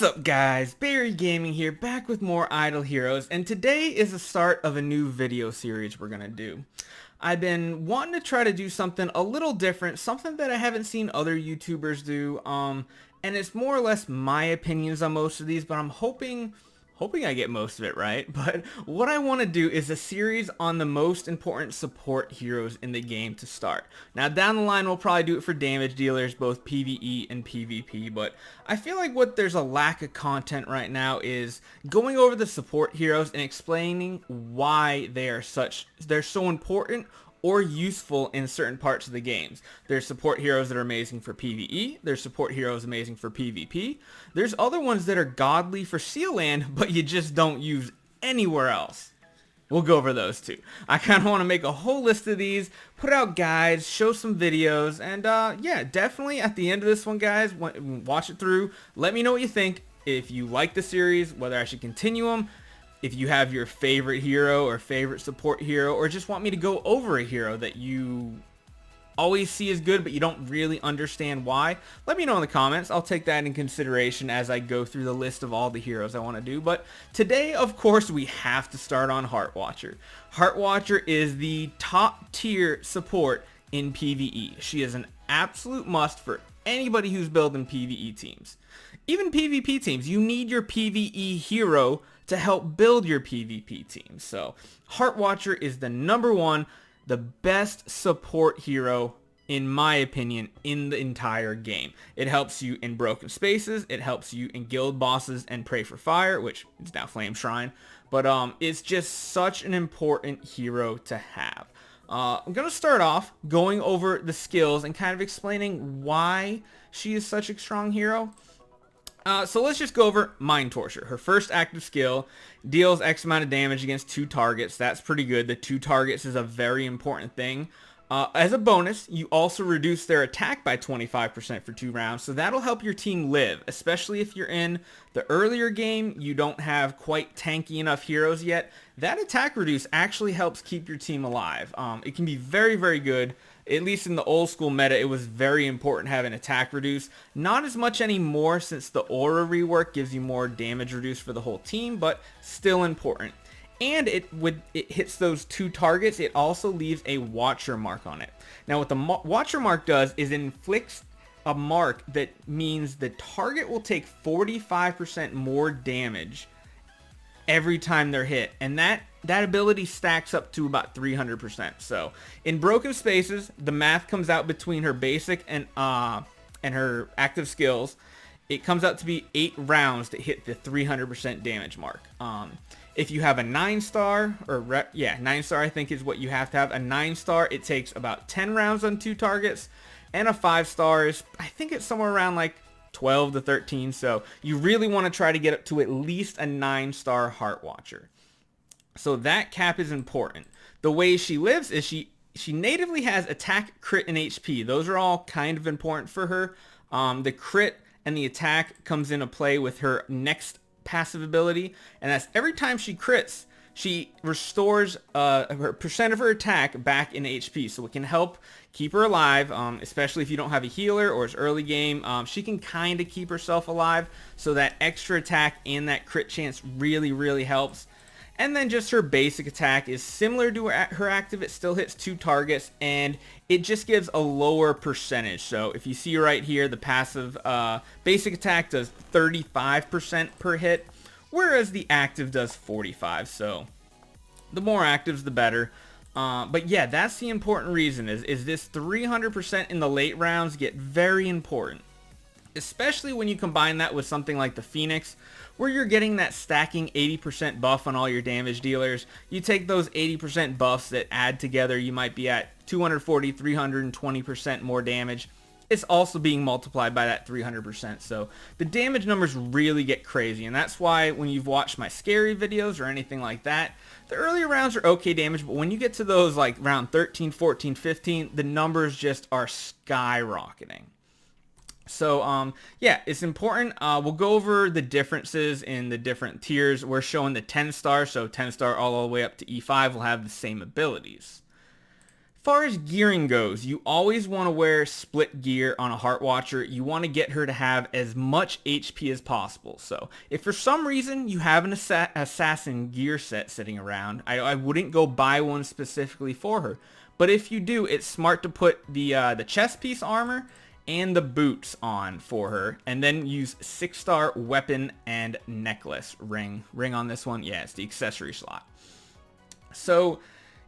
What's up guys, Barry Gaming here, back with more Idle Heroes, and today is the start of a new video series we're gonna do. I've been wanting to try to do something a little different, something that I haven't seen other YouTubers do, and it's more or less my opinions on most of these, but I'm hoping I get most of it right. But what I want to do is a series on the most important support heroes in the game to start. Now down the line we'll probably do it for damage dealers, both PvE and PvP, but I feel like what there's a lack of content right now is going over the support heroes and explaining why they're so important or useful in certain parts of the games. There's support heroes that are amazing for PvE, there's support heroes amazing for PvP, there's other ones that are godly for Sealand, but you just don't use anywhere else. We'll go over those too. I kind of want to make a whole list of these, put out guides, show some videos, and yeah, definitely at the end of this one, guys, watch it through, let me know what you think. If you like the series, whether I should continue them, if you have your favorite hero or favorite support hero, or just want me to go over a hero that you always see as good but you don't really understand why, let me know in the comments. I'll take that in consideration as I go through the list of all the heroes I want to do. But today, of course, we have to start on Heartwatcher. Heartwatcher is the top tier support in PvE. She is an absolute must for anybody who's building PvE teams. Even PvP teams, you need your PvE hero to help build your PvP team. So Heartwatcher is the #1, the best support hero in my opinion in the entire game. It helps you in broken spaces, it helps you in guild bosses and pray for fire, which is now Flame Shrine, but it's just such an important hero to have. I'm going to start off going over the skills and kind of explaining why she is such a strong hero. So let's just go over Mind Torture. Her first active skill deals X amount of damage against 2 targets. That's pretty good. The 2 targets is a very important thing. As a bonus, you also reduce their attack by 25% for 2 rounds, so that'll help your team live, especially if you're in the earlier game, you don't have quite tanky enough heroes yet. That attack reduce actually helps keep your team alive. It can be very, very good. At least in the old school meta, it was very important having attack reduce. Not as much anymore since the aura rework gives you more damage reduce for the whole team, but still important. And it hits those 2 targets, it also leaves a Watcher mark on it. Now what the Watcher mark does is it inflicts a mark that means the target will take 45% more damage every time they're hit, and that ability stacks up to about 300%. So in broken spaces, the math comes out between her basic and her active skills. It comes out to be 8 rounds to hit the 300% damage mark. If you have a 9-star, 9-star I think is what you have to have. A 9-star, it takes about 10 rounds on 2 targets, and a 5-star is, I think it's somewhere around like 12 to 13, so you really want to try to get up to at least a 9-star Heartwatcher. So that cap is important. The way she lives is she natively has attack, crit, and HP. Those are all kind of important for her. The crit and the attack comes into play with her next passive ability, and that's every time she crits, she restores her percent of her attack back in HP, so it can help keep her alive, especially if you don't have a healer or it's early game. She can kind of keep herself alive, so that extra attack and that crit chance really, really helps. And then just her basic attack is similar to her active. It still hits 2 targets, and it just gives a lower percentage. So if you see right here, the passive basic attack does 35% per hit, whereas the active does 45%. So the more actives, the better. But yeah, that's the important reason is this 300% in the late rounds get very important, especially when you combine that with something like the Phoenix, where you're getting that stacking 80% buff on all your damage dealers. You take those 80% buffs that add together, you might be at 240, 320% more damage. It's also being multiplied by that 300%, so the damage numbers really get crazy, and that's why when you've watched my scary videos or anything like that, the earlier rounds are okay damage, but when you get to those like round 13, 14, 15, the numbers just are skyrocketing. So yeah, it's important. We'll go over the differences in the different tiers. We're showing the 10-star, so 10-star all the way up to E5 will have the same abilities. Far as gearing goes, you always want to wear split gear on a Heartwatcher. You want to get her to have as much HP as possible. So if for some reason you have an assassin gear set sitting around, I wouldn't go buy one specifically for her. But if you do, it's smart to put the chest piece armor and the boots on for her, and then use 6-star weapon and necklace ring on this one. Yeah, it's the accessory slot. So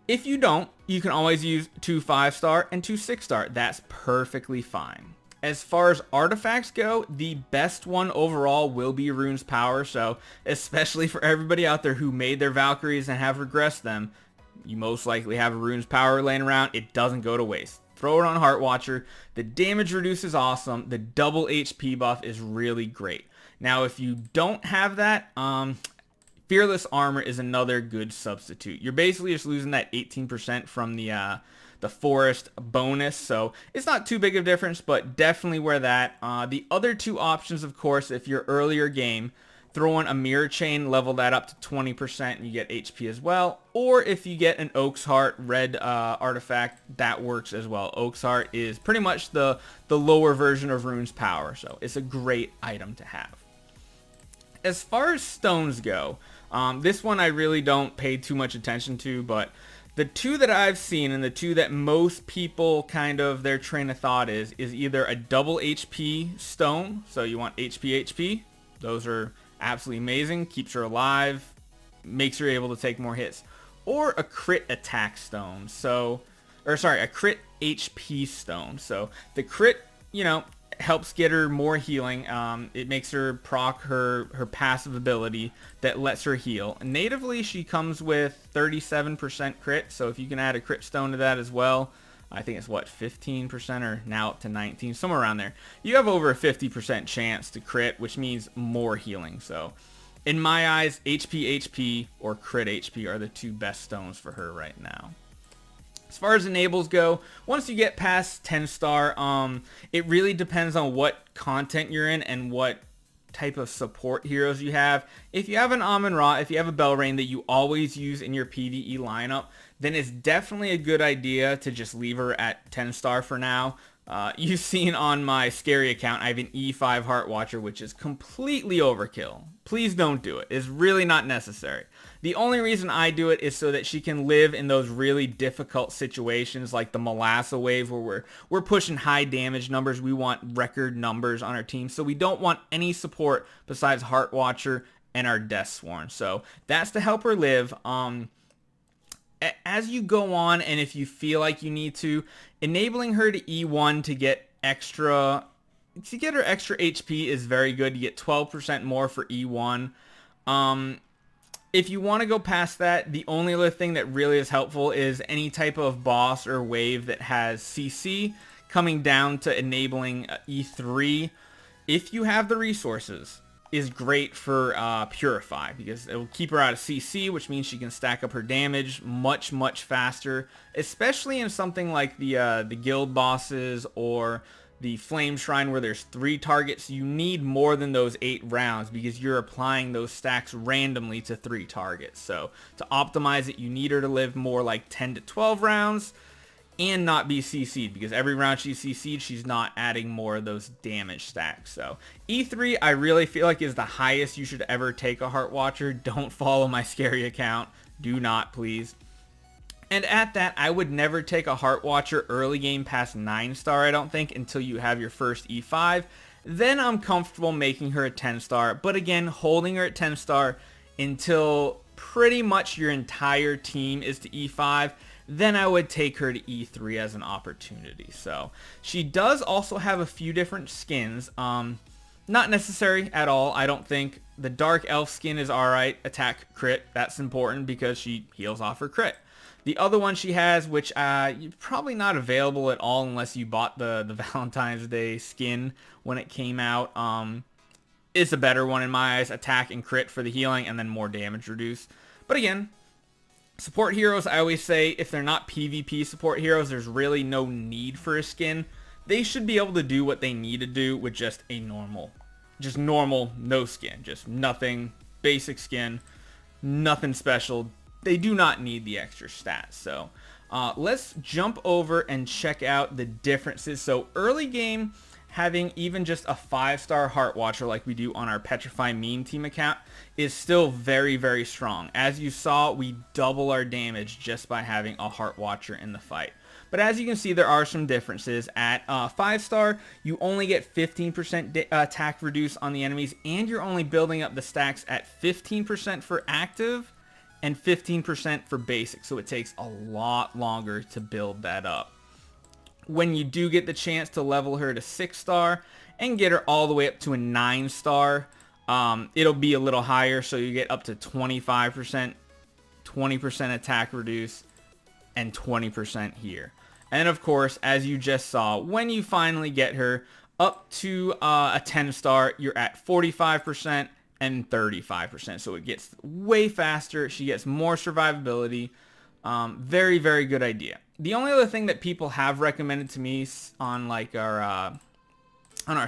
if you don't, you can always use 2 5-star and 2 6-star. That's perfectly fine. As far as artifacts go, the best one overall will be Rune's Power. So especially for everybody out there who made their Valkyries and have regressed them, you most likely have a Rune's Power laying around. It doesn't go to waste. Throw it on Heartwatcher. The damage reduce is awesome. The double HP buff is really great. Now, if you don't have that, Fearless Armor is another good substitute. You're basically just losing that 18% from the forest bonus, so it's not too big of a difference, but definitely wear that. The other two options, of course, if you're earlier game, throw in a Mirror Chain, level that up to 20%, and you get HP as well. Or if you get an Oak's Heart red artifact, that works as well. Oak's Heart is pretty much the lower version of Rune's Power, so it's a great item to have. As far as stones go, this one I really don't pay too much attention to, but the two that I've seen and the two that most people kind of their train of thought is either a double HP stone, so you want HP. Those are absolutely amazing, keeps her alive, makes her able to take more hits, or a crit attack stone, a crit HP stone. So the crit, helps get her more healing. It makes her proc her passive ability that lets her heal. Natively, she comes with 37% crit, so if you can add a crit stone to that as well, I think it's 15% or now up to 19, somewhere around there. You have over a 50% chance to crit, which means more healing. So in my eyes, HP or crit HP are the two best stones for her right now. As far as enables go, once you get past 10-star, it really depends on what content you're in and what type of support heroes you have. If you have an Amun-Ra, if you have a Belrain that you always use in your PvE lineup, then it's definitely a good idea to just leave her at 10-star for now. You've seen on my scary account, I have an E5 Heartwatcher, which is completely overkill. Please don't do it. It's really not necessary. The only reason I do it is so that she can live in those really difficult situations like the Molassa wave where we're pushing high damage numbers. We want record numbers on our team. So we don't want any support besides Heartwatcher and our Deathsworn. So that's to help her live. As you go on, and if you feel like you need to, enabling her to E1 to get her extra HP is very good. You get 12% more for E1. If you want to go past that, the only other thing that really is helpful is any type of boss or wave that has CC coming down to enabling E3. If you have the resources, is great for Purify, because it will keep her out of CC, which means she can stack up her damage much faster, especially in something like the guild bosses or the Flame Shrine where there's 3 targets. You need more than those 8 rounds because you're applying those stacks randomly to 3 targets. So to optimize it, you need her to live more like 10 to 12 rounds and not be CC'd, because every round she's CC'd, she's not adding more of those damage stacks. So E3, I really feel like is the highest you should ever take a Heartwatcher. Don't follow my scary account. Do not, please. And at that, I would never take a Heartwatcher early game past 9-star, I don't think, until you have your first E5. Then I'm comfortable making her a 10-star. But again, holding her at 10-star until pretty much your entire team is to E5. Then I would take her to E3 as an opportunity. So she does also have a few different skins. Not necessary at all, I don't think. The Dark Elf skin is alright. Attack crit, that's important because she heals off her crit. The other one she has, which probably not available at all unless you bought the Valentine's Day skin when it came out, is a better one in my eyes. Attack and crit for the healing, and then more damage reduce. But again, support heroes, I always say, if they're not PvP support heroes, there's really no need for a skin. They should be able to do what they need to do with just a normal, no skin. Just nothing, basic skin, nothing special. They do not need the extra stats. So Let's jump over and check out the differences. So early game, having even just a 5-star Heartwatcher like we do on our Petrify Meme team account is still very, very strong. As you saw, we double our damage just by having a Heartwatcher in the fight. But as you can see, there are some differences. At 5-star, you only get 15% attack reduce on the enemies, and you're only building up the stacks at 15% for active and 15% for basic. So it takes a lot longer to build that up. When you do get the chance to level her to 6-star and get her all the way up to a 9-star, it'll be a little higher, so you get up to 25%, 20% attack reduce, and 20% here. And of course, as you just saw, when you finally get her up to a 10-star, you're at 45% and 35%. So it gets way faster. She gets more survivability. Very, very good idea. The only other thing that people have recommended to me on like our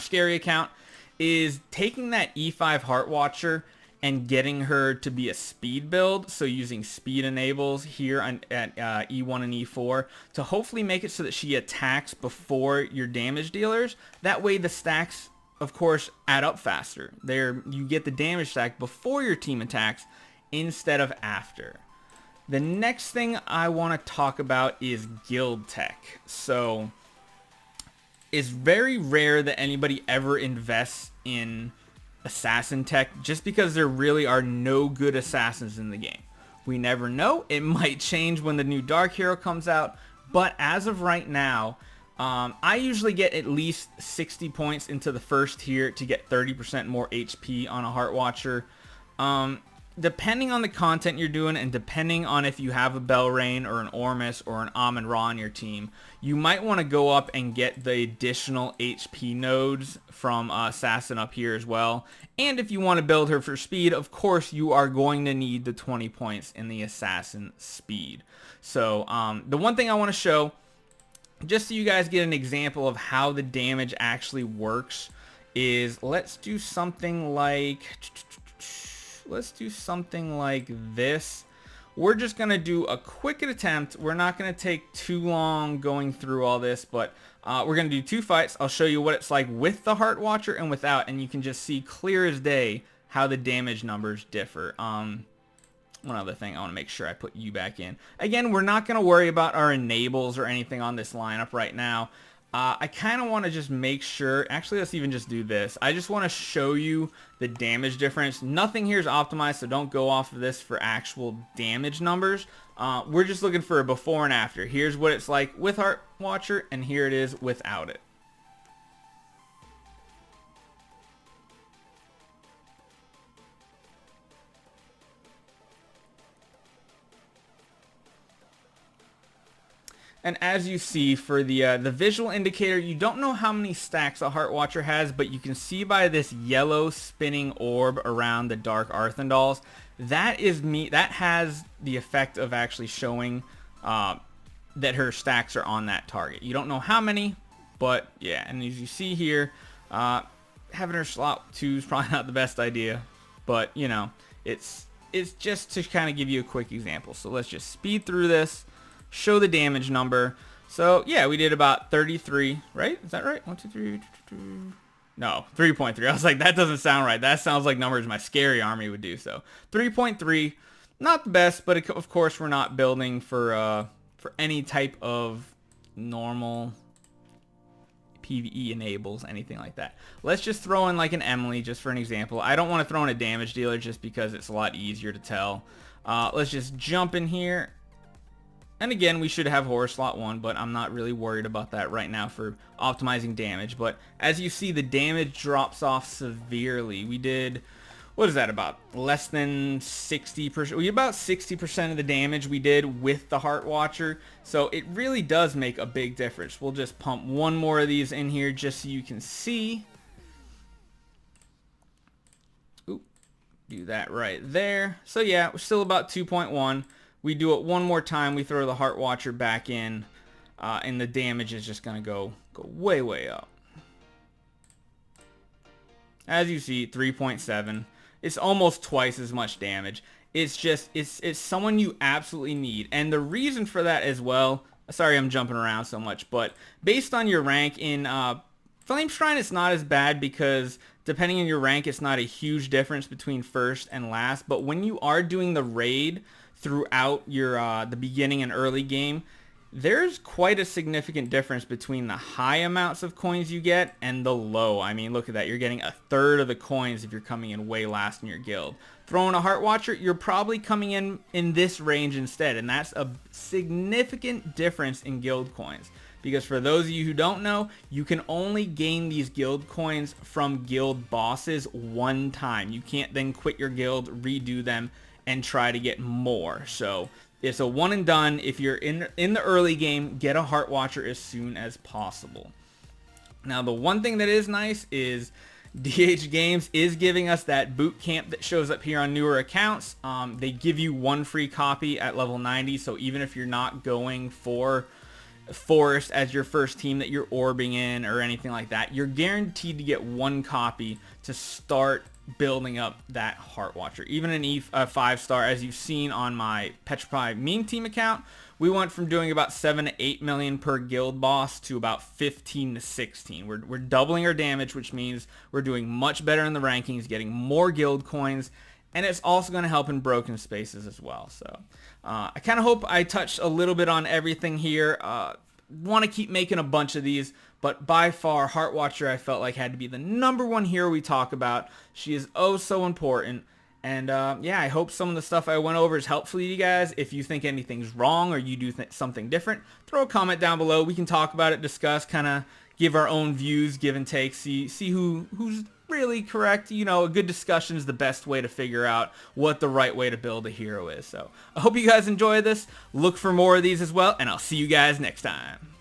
scary account is taking that E5 Heartwatcher and getting her to be a speed build. So using speed enables here at E1 and E4 to hopefully make it so that she attacks before your damage dealers. That way the stacks, of course, add up faster. You get the damage stack before your team attacks instead of after. The next thing I want to talk about is guild tech. So it's very rare that anybody ever invests in assassin tech just because there really are no good assassins in the game. We never know. It might change when the new Dark Hero comes out, but as of right now, I usually get at least 60 points into the first tier to get 30% more HP on a Heartwatcher. Depending on the content you're doing and depending on if you have a Belrain or an Ormus or an Amon-Ra on your team, you might want to go up and get the additional HP nodes from Assassin up here as well. And if you want to build her for speed, of course you are going to need the 20 points in the Assassin speed. So the one thing I want to show, just so you guys get an example of how the damage actually works, is let's do something like this. We're just going to do a quick attempt. We're not going to take too long going through all this, but we're going to do 2 fights. I'll show you what it's like with the Heartwatcher and without, and you can just see clear as day how the damage numbers differ. One other thing, I want to make sure I put you back in. Again, we're not going to worry about our enables or anything on this lineup right now. I kind of want to just make sure, actually let's even just do this. I just want to show you the damage difference. Nothing here is optimized, so don't go off of this for actual damage numbers. We're just looking for a before and after. Here's what it's like with Heartwatcher, and here it is without it. And as you see for the visual indicator, you don't know how many stacks a Heartwatcher has, but you can see by this yellow spinning orb around the Dark Arthandals, that has the effect of actually showing that her stacks are on that target. You don't know how many, but yeah. And as you see here, having her slot 2 is probably not the best idea, but you know, it's just to kind of give you a quick example. So let's just speed through this. Show the damage number. So yeah, we did about 33, right? Is that right? 1, 2, 3, no, 3.3. I was like, that doesn't sound right. That sounds like numbers my scary army would do. So 3.3, not the best, but of course we're not building for any type of normal PvE enables, anything like that. Let's just throw in like an Emily just for an example. I don't want to throw in a damage dealer just because it's a lot easier to tell. Let's just jump in here. And again, we should have horror slot 1, but I'm not really worried about that right now for optimizing damage. But as you see, the damage drops off severely. We did, what is that, about less than 60%? We did about 60% of the damage we did with the Heartwatcher. So it really does make a big difference. We'll just pump one more of these in here just so you can see. Oop, do that right there. So yeah, we're still about 2.1. We do it one more time, we throw the Heartwatcher back in, and the damage is just going to go way, way up. As you see, 3.7. It's almost twice as much damage. It's just, it's someone you absolutely need. And the reason for that as well, sorry I'm jumping around so much, but based on your rank in Flame Shrine, it's not as bad because depending on your rank, it's not a huge difference between first and last. But when you are doing the raid throughout your the beginning and early game, there's quite a significant difference between the high amounts of coins you get and the low. I mean, look at that. You're getting a third of the coins if you're coming in way last in your guild. Throwing a Heartwatcher, you're probably coming in this range instead, and that's a significant difference in guild coins. Because for those of you who don't know, you can only gain these guild coins from guild bosses one time. You can't then quit your guild, redo them, and try to get more. So it's a one and done. If you're in the early game, get a Heartwatcher as soon as possible. Now, the one thing that is nice is DH Games is giving us that boot camp that shows up here on newer accounts. They give you one free copy at level 90, so even if you're not going for Forest as your first team that you're orbing in or anything like that, you're guaranteed to get one copy to start building up that Heartwatcher. Even an E5 star, as you've seen on my Petrified Meme Team account, we went from doing about 7 to 8 million per guild boss to about 15 to 16. We're doubling our damage, which means we're doing much better in the rankings, getting more guild coins, and it's also going to help in broken spaces as well. So I kind of hope I touched a little bit on everything here. Want to keep making a bunch of these, but by far Heartwatcher I felt like had to be the #1 hero we talk about. She is oh so important. And yeah, I hope some of the stuff I went over is helpful to you guys. If you think anything's wrong or you do something different, throw a comment down below. We can talk about it, discuss, kind of give our own views, give and take, see who's really correct. You know, a good discussion is the best way to figure out what the right way to build a hero is. So I hope you guys enjoy this. Look for more of these as well, and I'll see you guys next time.